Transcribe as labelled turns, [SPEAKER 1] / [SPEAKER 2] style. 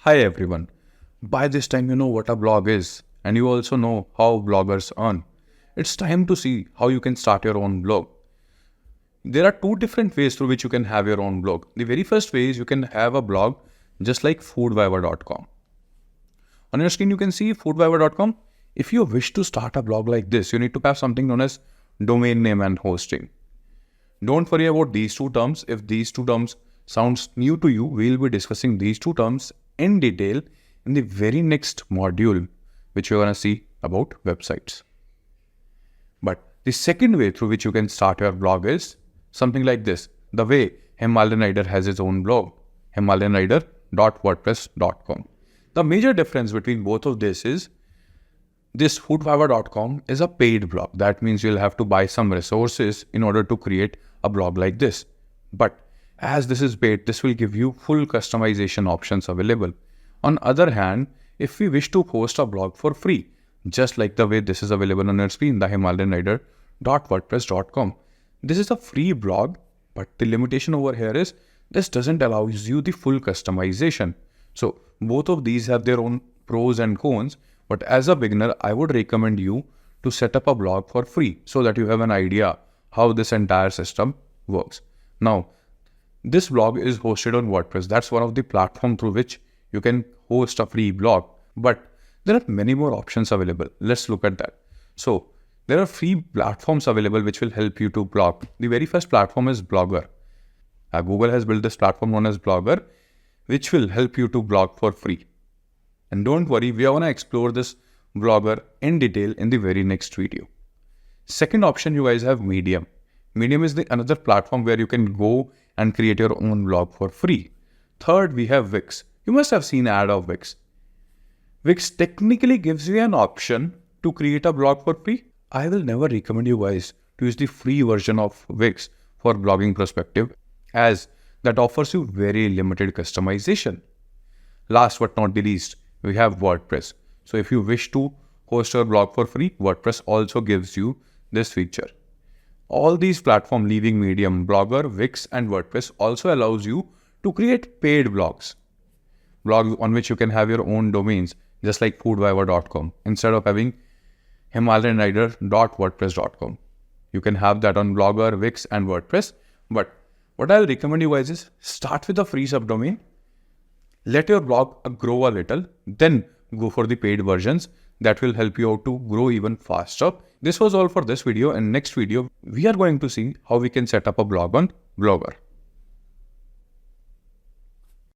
[SPEAKER 1] Hi everyone. By this time you know what a blog is and you also know how bloggers earn. It's time to see how you can start your own blog. There are two different ways through which you can have your own blog. The very first way is you can have a blog just like foodviber.com. On your screen you can see foodviber.com. If you wish to start a blog like this, you need to have something known as domain name and hosting. Don't worry about these two terms. If these two terms sounds new to you, we'll be discussing these two terms in detail in the very next module, which you're going to see about websites. But the second way through which you can start your blog is something like this. The way Himalayan Rider has its own blog, himalayanrider.wordpress.com. The major difference between both of this is this foodviber.com is a paid blog. That means you'll have to buy some resources in order to create a blog like this. But as this is paid, this will give you full customization options available. On other hand, if we wish to host a blog for free, just like the way this is available on your screen, the himalayanrider.wordpress.com. This is a free blog, but the limitation over here is this doesn't allow you the full customization. So both of these have their own pros and cons, but as a beginner, I would recommend you to set up a blog for free so that you have an idea how this entire system works. Now, this blog is hosted on WordPress. That's one of the platforms through which you can host a free blog. But there are many more options available. Let's look at that. So there are free platforms available which will help you to blog. The very first platform is Blogger. Google has built this platform known as Blogger, which will help you to blog for free. And don't worry, we are going to explore this Blogger in detail in the very next video. Second option, you guys have Medium. Medium is another platform where you can go and create your own blog for free. Third, we have Wix. You must have seen an ad of Wix. Wix technically gives you an option to create a blog for free. I will never recommend you guys to use the free version of Wix for blogging perspective, as that offers you very limited customization. Last but not the least, we have WordPress. So if you wish to host your blog for free, WordPress also gives you this feature. All these platforms, leaving Medium, Blogger, Wix and WordPress, also allows you to create paid blogs. Blogs on which you can have your own domains, just like foodviber.com. Instead of having himalayanrider.wordpress.com. You can have that on Blogger, Wix and WordPress. But what I'll recommend you guys is start with a free subdomain. Let your blog grow a little, then go for the paid versions. That will help you out to grow even faster. This was all for this video. In next video, we are going to see how we can set up a blog on Blogger.